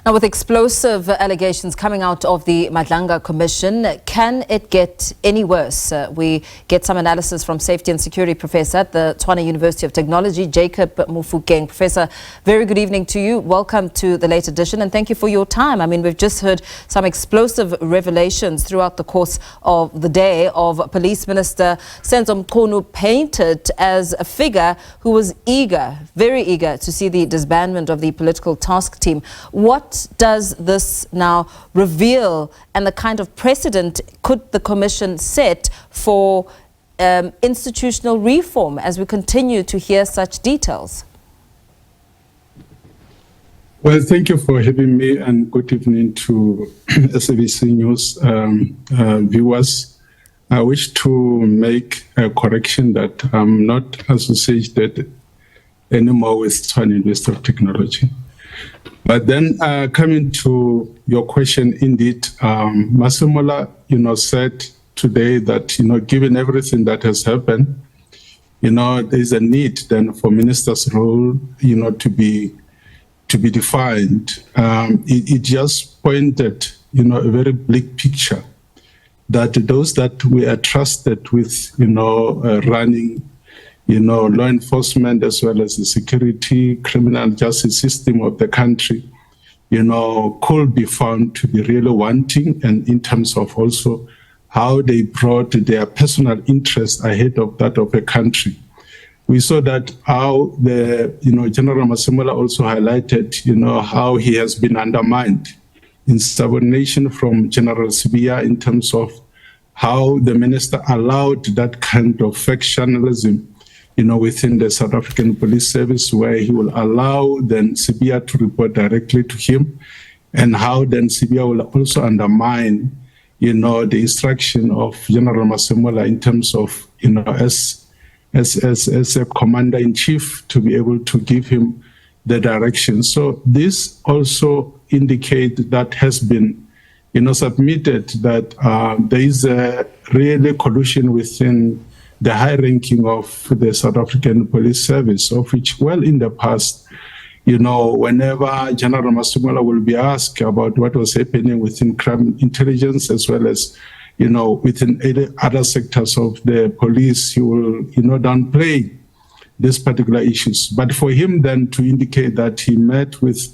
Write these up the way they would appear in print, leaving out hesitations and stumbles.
Now, with explosive allegations coming out of the Madlanga Commission, can it get any worse? We get some analysis from safety and security professor at the Tshwane University of Technology, Jacob Mofokeng. Professor, very good evening to you. Welcome to the late edition and thank you for your time. I mean, we've just heard some explosive revelations throughout the course of the day of Police Minister Senzo Mchunu, painted as a figure who was eager, very eager to see the disbandment of the political task team. What does this now reveal, and the kind of precedent could the Commission set for institutional reform as we continue to hear such details? Well, thank you for having me and good evening to SABC News viewers. I wish to make a correction that I'm not associated anymore with Tshwane University of Technology. But then coming to your question, indeed, Masemola, said today that, given everything that has happened, there's a need then for minister's role, to be defined. It just pointed, a very bleak picture that those that we are trusted with, running, law enforcement as well as the security, criminal justice system of the country, could be found to be really wanting, and in terms of also how they brought their personal interest ahead of that of a country. We saw that how the, General Masemola also highlighted, how he has been undermined in subordination from General Sibiya in terms of how the minister allowed that kind of factionalism within the South African Police Service, where he will allow then Sibiya to report directly to him, and how then Sibiya will also undermine, the instruction of General Masemola in terms of, as a commander-in-chief, to be able to give him the direction. So this also indicates that has been, submitted that there is a really collusion within the high ranking of the South African Police Service, of which, well, in the past, whenever General Masemola will be asked about what was happening within crime intelligence, as well as, within other sectors of the police, he will, downplay these particular issues. But for him then to indicate that he met with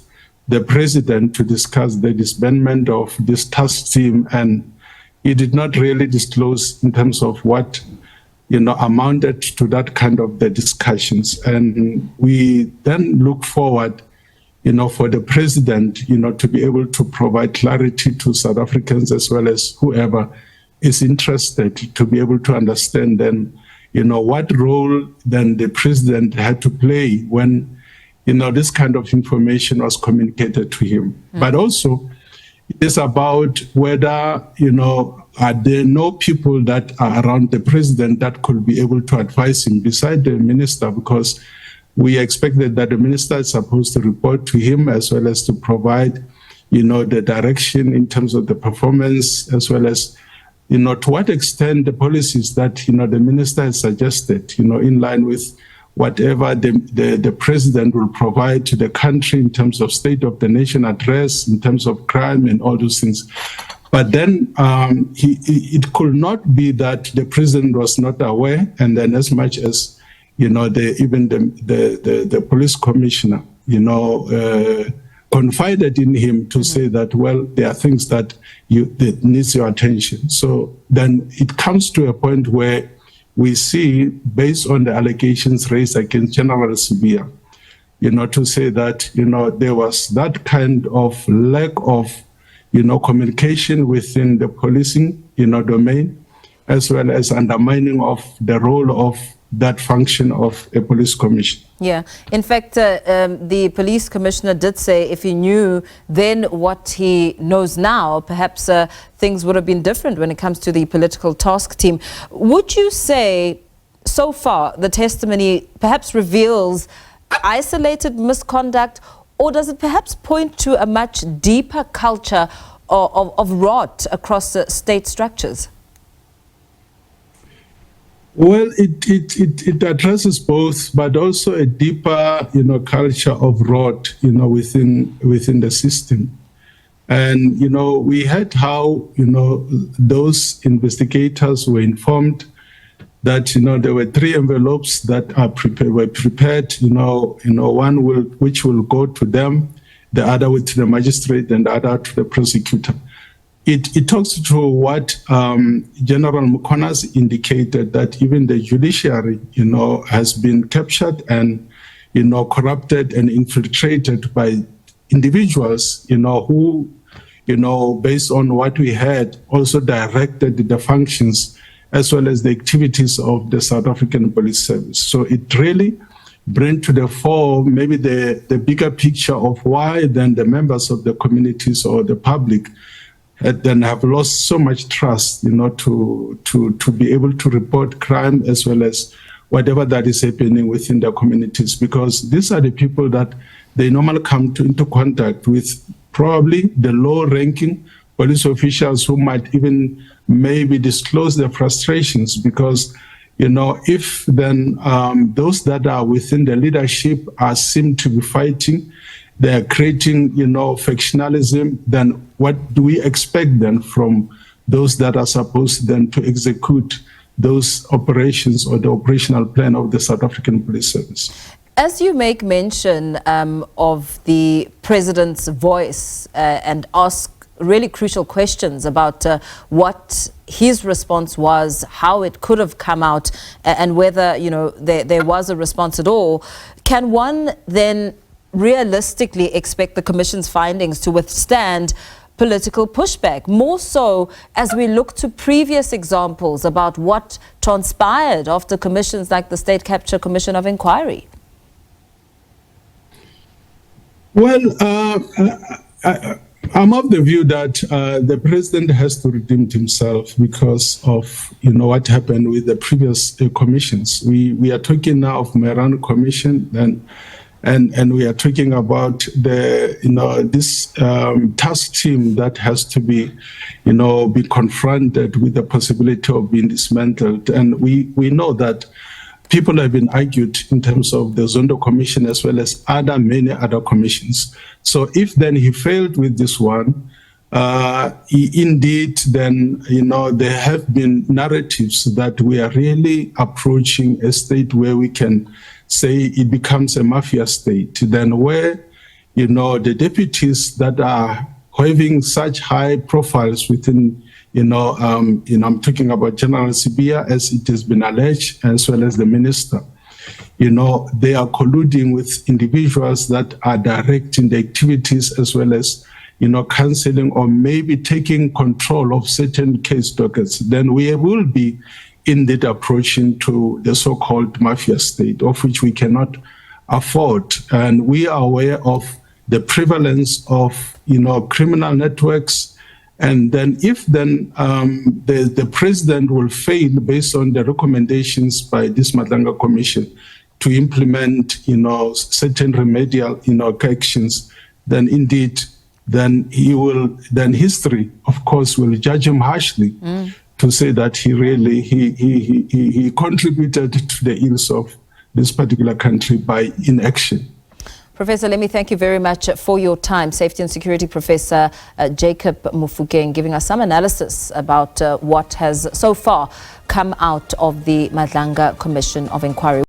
the president to discuss the disbandment of this task team, and he did not really disclose in terms of what amounted to that kind of the discussions. And we then look forward, for the president, to be able to provide clarity to South Africans as well as whoever is interested, to be able to understand then, what role then the president had to play when, this kind of information was communicated to him. But also, it is about whether, are there no people that are around the president that could be able to advise him beside the minister, because we expected that the minister is supposed to report to him as well as to provide, the direction in terms of the performance, as well as, to what extent the policies that, the minister has suggested, in line with whatever the president will provide to the country in terms of State of the Nation address, in terms of crime and all those things. But then it could not be that the president was not aware, and then as much as, even the police commissioner, confided in him to say that, well, there are things that needs your attention. So then it comes to a point where we see, based on the allegations raised against General Sibiya, to say that, there was that kind of lack of, communication within the policing, domain, as well as undermining of the role of that function of a police commission. Yeah, in fact, the police commissioner did say if he knew then what he knows now, perhaps things would have been different when it comes to the political task team. Would you say, so far, the testimony perhaps reveals isolated misconduct, or does it perhaps point to a much deeper culture of rot across state structures? Well, it addresses both, but also a deeper, culture of rot, within the system. And, we heard how, those investigators were informed that, there were 3 envelopes that were prepared, one which will go to them, the other to the magistrate, and the other to the prosecutor. It talks to what General Mukonas indicated, that even the judiciary, has been captured and, corrupted and infiltrated by individuals, who, based on what we heard, also directed the functions as well as the activities of the South African Police Service. So it really brings to the fore maybe the bigger picture of why then the members of the communities or the public then have lost so much trust, to be able to report crime as well as whatever that is happening within their communities, because these are the people that they normally come into contact with, probably the low-ranking police officials who might even maybe disclose their frustrations, because, if then those that are within the leadership seem to be fighting, they are creating, factionalism, then what do we expect then from those that are supposed then to execute those operations or the operational plan of the South African Police Service? As you make mention of the president's voice and ask really crucial questions about what his response was, how it could have come out, and whether, there was a response at all, can one then realistically expect the Commission's findings to withstand political pushback, more so as we look to previous examples about what transpired after commissions like the State Capture Commission of Inquiry? Well, I'm of the view that the president has to redeem himself because of, what happened with the previous commissions. We are talking now of Madlanga Commission, and we are talking about this task team that has to be, be confronted with the possibility of being dismantled. And we know that people have been argued in terms of the Zondo Commission as well as many other commissions. So if then he failed with this one, indeed, then, there have been narratives that we are really approaching a state where we can say it becomes a mafia state, then where, the deputies that are having such high profiles within, I'm talking about General Sibia, as it has been alleged, as well as the minister, they are colluding with individuals that are directing the activities as well as, cancelling or maybe taking control of certain case dockets, then we will be indeed approaching to the so-called mafia state, of which we cannot afford. And we are aware of the prevalence of, criminal networks. And then if then the president will fail based on the recommendations by this Madlanga Commission to implement, certain remedial, actions, then indeed, then history, of course, will judge him harshly. To say that he really he contributed to the ills of this particular country by inaction. Professor, let me thank you very much for your time. Safety and Security Professor Jacob Mofokeng, giving us some analysis about what has so far come out of the Madlanga Commission of Inquiry.